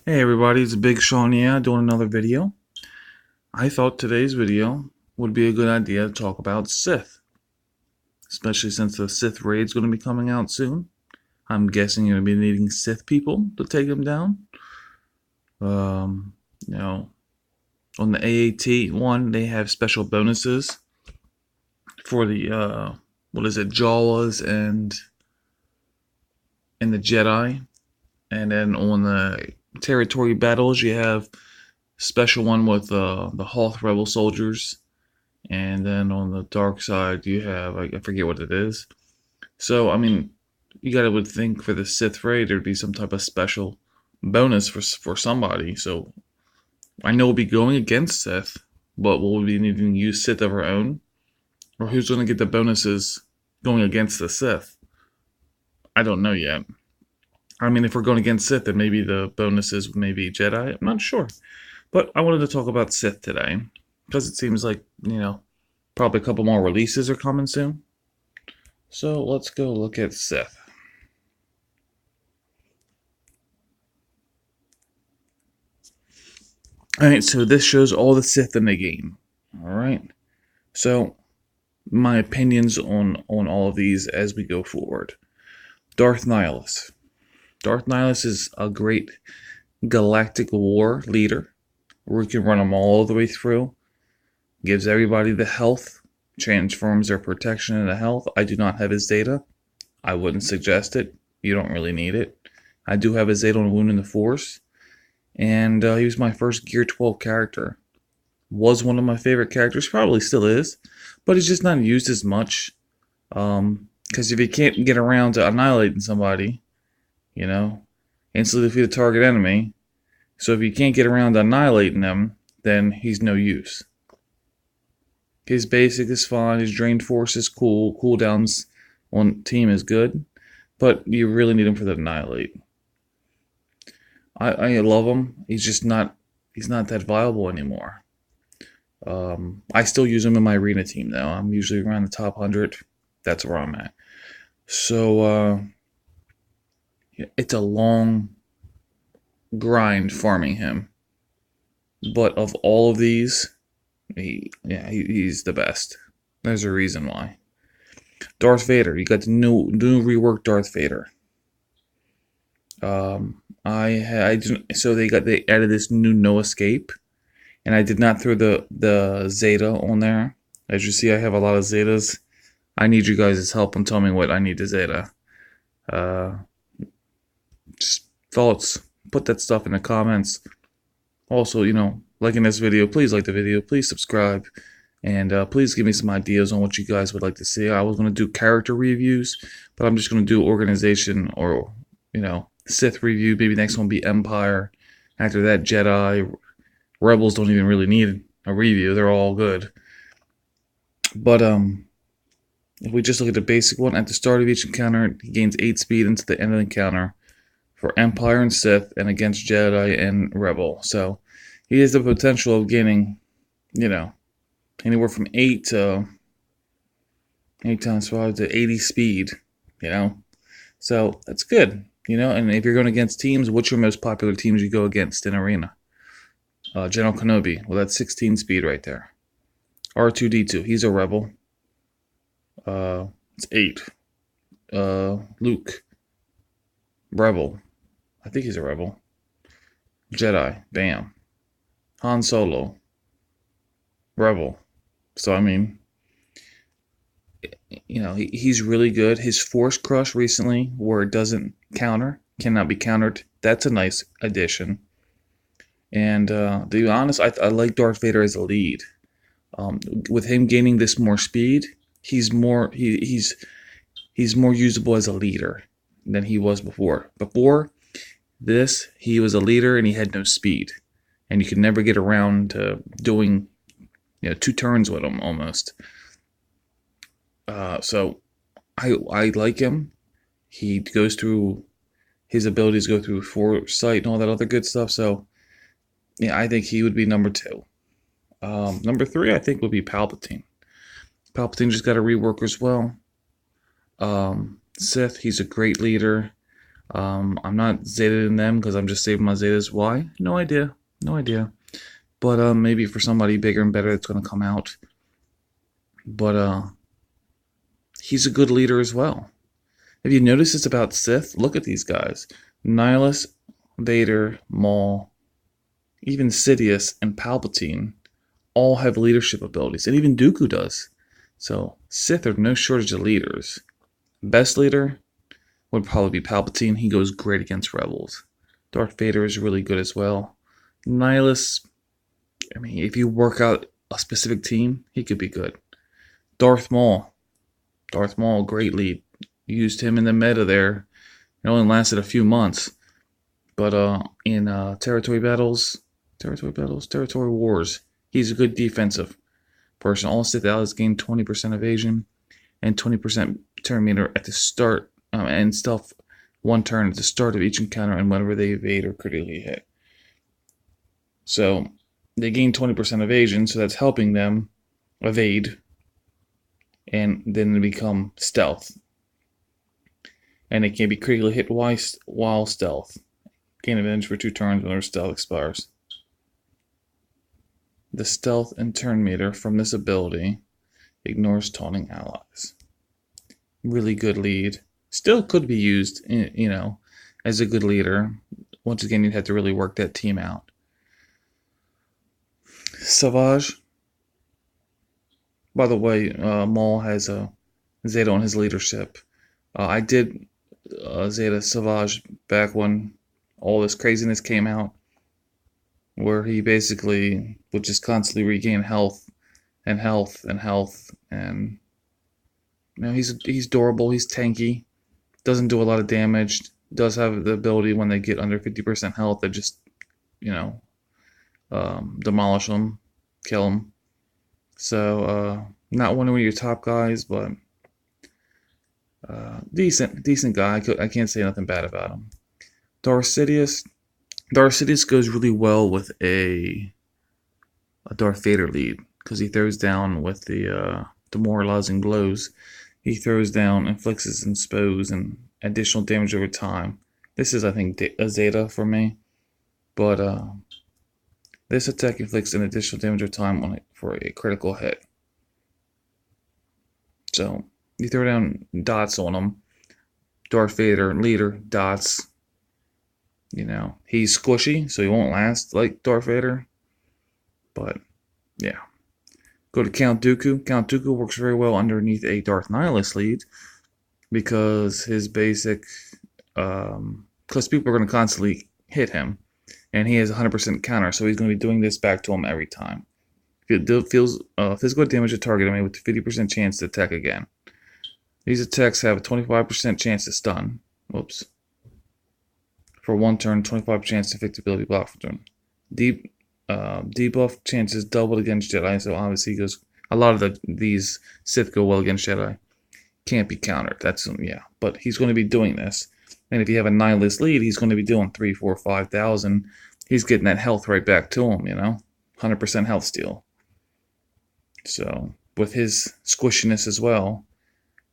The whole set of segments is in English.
Hey everybody, it's Big Sean here doing another video. I thought today's video would be a good idea to talk about Sith, especially since the Sith raid's going to be coming out soon. I'm guessing you're going to be needing Sith people to take them down. Um, you know, on the AAT one, they have special bonuses for the what is it, Jawas and the Jedi, and then on the territory battles, you have special one with the Hoth rebel soldiers. And then on the dark side, you have, I forget what it is. So, I mean, you gotta would think for the Sith raid, there'd be some type of special bonus for somebody. So, I know we'll be going against Sith, but will we be needing to use Sith of our own? Or who's gonna get the bonuses going against the Sith? I don't know yet. I mean, if we're going against Sith, then maybe the bonuses may be Jedi. I'm not sure. But I wanted to talk about Sith today because it seems like, probably a couple more releases are coming soon. So let's go look at Sith. Alright, so this shows all the Sith in the game. Alright. So my opinions on all of these as we go forward. Darth Nihilus. Darth Nihilus is a great galactic war leader. We can run them all the way through. Gives everybody the health. Transforms their protection into health. I do not have his data. I wouldn't suggest it. You don't really need it. I do have his data on Wound in the Force. And he was my first Gear 12 character. Was one of my favorite characters. Probably still is. But he's just not used as much. Because if you can't get around to annihilating somebody, instantly defeat a target enemy. So if you can't get around to annihilating them, then he's no use. His basic is fine. His drained force is cool. Cooldowns on team is good. But you really need him for the annihilate. I love him. He's not that viable anymore. I still use him in my arena team though. I'm usually around the top 100. That's where I'm at. So it's a long grind farming him. But of all of these, he's the best. There's a reason why. Darth Vader. You got the new reworked Darth Vader. So they added this new no escape, and I did not throw the Zeta on there. As you see, I have a lot of Zetas. I need you guys' help on telling me what I need to Zeta. Just thoughts. Put that stuff in the comments. Also, liking this video, please like the video, please subscribe, and please give me some ideas on what you guys would like to see. I was going to do character reviews, but I'm just going to do organization or, Sith review. Maybe next one will be Empire. After that, Jedi. Rebels don't even really need a review. They're all good. But if we just look at the basic one, at the start of each encounter, he gains 8 speed into the end of the encounter for Empire and Sith and against Jedi and Rebel. So he has the potential of gaining, anywhere from 8 times 5 to 80 speed, So that's good. And if you're going against teams, what's your most popular teams you go against in Arena? General Kenobi, well, that's 16 speed right there. R2-D2, he's a rebel. It's 8. Luke, rebel. I think he's a rebel. Jedi, bam. Han Solo, rebel. So, I mean, he's really good. His Force Crush recently, where it doesn't cannot be countered. That's a nice addition. And to be honest, I like Darth Vader as a lead. With him gaining this more speed, he's more usable as a leader than he was before. Before this, he was a leader and he had no speed, and you could never get around to doing 2 turns with him almost. So I like him. He goes through, his abilities go through foresight and all that other good stuff. So yeah, I think he would be number 2. Number 3, I think, would be Palpatine. Palpatine just got a rework as well. Sith, he's a great leader. I'm not Zeta in them because I'm just saving my Zetas. Why? No idea. No idea. But maybe for somebody bigger and better that's going to come out. But he's a good leader as well. If you notice it's about Sith, look at these guys. Nihilus, Vader, Maul, even Sidious and Palpatine all have leadership abilities. And even Dooku does. So Sith are no shortage of leaders. Best leader would probably be Palpatine. He goes great against rebels. Darth Vader is really good as well. Nihilus, I mean, if you work out a specific team, he could be good. Darth Maul, great lead. Used him in the meta there. It only lasted a few months. But in territory wars, he's a good defensive person. All Sith allies gain 20% evasion and 20% turn meter at the start, and stealth 1 turn at the start of each encounter and whenever they evade or critically hit. So they gain 20% evasion, so that's helping them evade, and then they become stealth. And they can be critically hit while stealth. Gain advantage for 2 turns when their stealth expires. The stealth and turn meter from this ability ignores taunting allies. Really good lead. Still could be used, as a good leader. Once again, you'd have to really work that team out. Savage. By the way, Maul has a Zeta on his leadership. I did Zeta Savage back when all this craziness came out, where he basically would just constantly regain health, and he's durable, he's tanky, doesn't do a lot of damage, does have the ability when they get under 50% health to just, demolish them, kill them. So not one of your top guys, but decent guy. I can't say nothing bad about him. Darth Sidious goes really well with a Darth Vader lead because he throws down with the demoralizing blows. He throws down, inflicts and expose, and additional damage over time. This is, I think, a Zeta for me, but this attack inflicts an additional damage over time for a critical hit. So you throw down dots on him. Darth Vader, leader, dots. He's squishy, so he won't last like Darth Vader. But, yeah. Go to Count Dooku. Count Dooku works very well underneath a Darth Nihilus lead because his basic... because people are going to constantly hit him, and he has 100% counter, so he's going to be doing this back to him every time. If it feels physical damage to target him with a 50% chance to attack again. These attacks have a 25% chance to stun. Whoops. For 1 turn, 25% chance to fix ability block for turn. Debuff chances doubled against Jedi, so obviously a lot of these Sith go well against Jedi. Can't be countered. But he's going to be doing this. And if you have a Nihilus lead, he's going to be doing 3, 4, 5,000. He's getting that health right back to him, 100% health steal. So with his squishiness as well,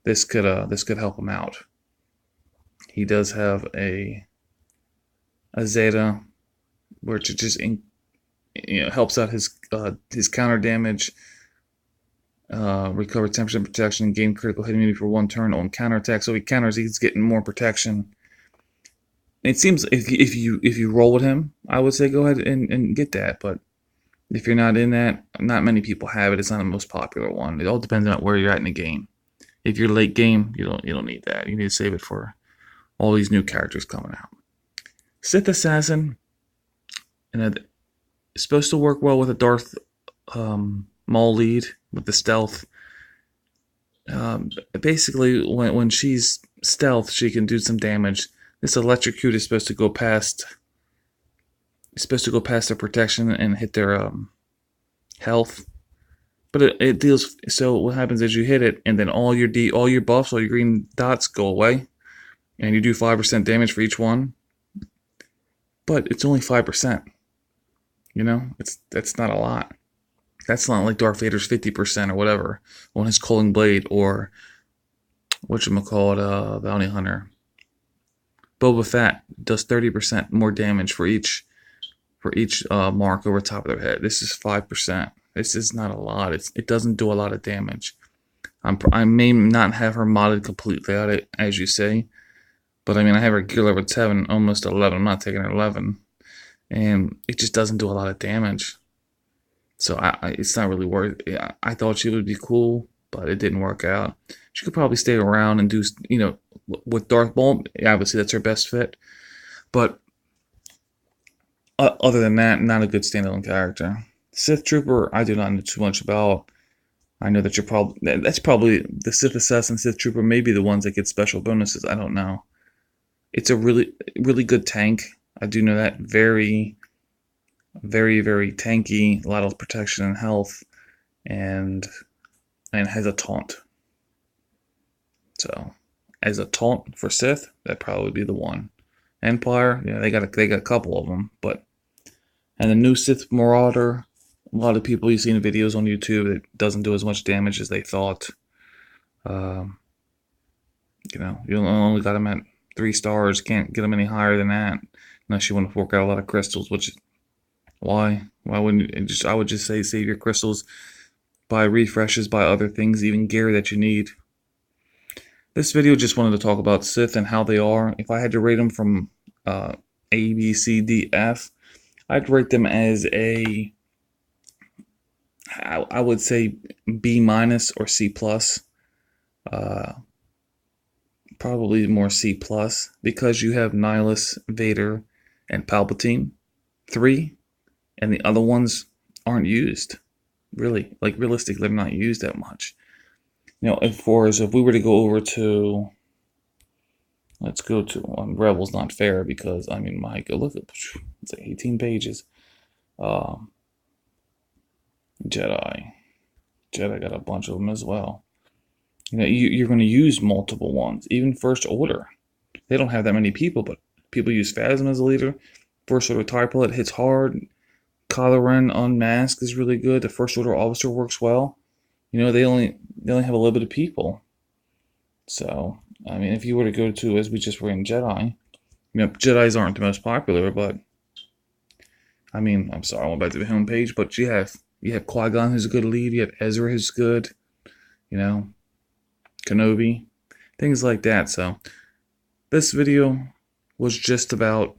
this could help him out. He does have a Zeta, which just helps out his counter damage, recover 10% protection, and gain critical hit immunity for 1 turn on counterattack. So he counters, he's getting more protection. It seems if you roll with him, I would say go ahead and get that. But if you're not in that, not many people have it. It's not the most popular one. It all depends on where you're at in the game. If you're late game, you don't need that. You need to save it for all these new characters coming out. Sith Assassin, and it's supposed to work well with a Darth Maul lead with the stealth. Basically, when she's stealth, she can do some damage. This electrocute is supposed to go past. It's supposed to go past their protection and hit their health. But it deals. So what happens is you hit it, and then all your buffs, all your green dots go away, and you do 5% damage for each one. But it's only 5%. That's not a lot. That's not like Darth Vader's 50% or whatever on his Culling Blade or whatchamacallit, Bounty Hunter. Boba Fett does 30% more damage for each mark over top of their head. This is 5%. This is not a lot. It doesn't do a lot of damage. I may not have her modded completely out it, as you say, but I mean I have her gear level 7, almost 11. I'm not taking her 11, and it just doesn't do a lot of damage. So it's not really worth it. I thought she would be cool, but it didn't work out. She could probably stay around and do, with Darth Maul. Obviously, that's her best fit. But other than that, not a good standalone character. Sith Trooper, I do not know too much about. I know that that's probably the Sith Assassin, Sith Trooper, maybe the ones that get special bonuses. I don't know. It's a really, really good tank. I do know that. Very, very, very tanky. A lot of protection and health, and has a taunt. So, as a taunt for Sith, that'd probably be the one. Empire, yeah, they got a couple of them, and the new Sith Marauder. A lot of people you've seen videos on YouTube, it doesn't do as much damage as they thought. You only got them at 3 stars. Can't get them any higher than that unless you want to fork out a lot of crystals. Which, why wouldn't you I would just say save your crystals, buy refreshes, buy other things, even gear that you need. This video just wanted to talk about Sith and how they are. If I had to rate them from A, B, C, D, F, I'd rate them as I would say B- or C+. Probably more C+, because you have Nihilus, Vader, and Palpatine, 3, and the other ones aren't used. Really, like realistically, they're not used that much. If we were to go over to, let's go to Rebels, not fair, because I mean, my God, look at it's like 18 pages. Jedi got a bunch of them as well. You're going to use multiple ones, even First Order. They don't have that many people, but people use Phasma as a leader. First Order TIE Pilot hits hard. Kylo Ren Unmasked is really good. The First Order Officer works well. They only have a little bit of people. So, I mean, if you were to go to, as we just were in Jedi, Jedis aren't the most popular, but I mean, I'm sorry, I went back to the homepage, but you have Qui-Gon, who's a good lead. You have Ezra, who's good. Kenobi, things like that. So, this video was just about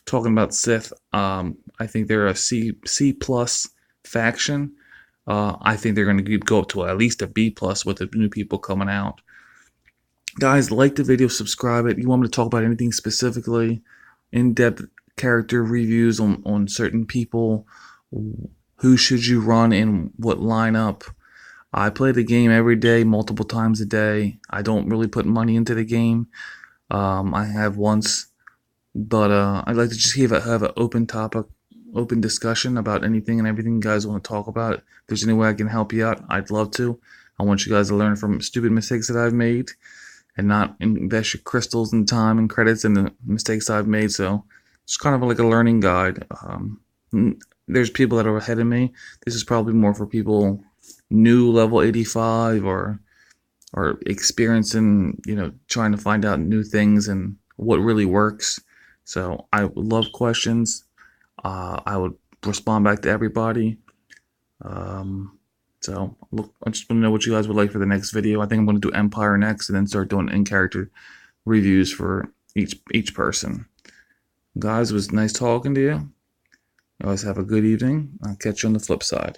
talking about Sith. I think they're a C+ faction. I think they're going to go up to at least a B+ with the new people coming out. Guys, like the video, subscribe it. You want me to talk about anything specifically? In-depth character reviews on certain people? Who should you run in what lineup? I play the game every day, multiple times a day. I don't really put money into the game. I have once, but I'd like to just have an open topic, open discussion about anything and everything you guys want to talk about. If there's any way I can help you out, I'd love to. I want you guys to learn from stupid mistakes that I've made and not invest your crystals and time and credits in the mistakes I've made. So it's kind of like a learning guide. There's people that are ahead of me. This is probably more for people new, level 85, or experiencing, trying to find out new things and what really works. So I would love questions. I would respond back to everybody. So look, I just want to know what you guys would like for the next video. I think I'm going to do Empire next, and then start doing in-character reviews for each person. Guys, it was nice talking to you. You always have a good evening. I'll catch you on the flip side.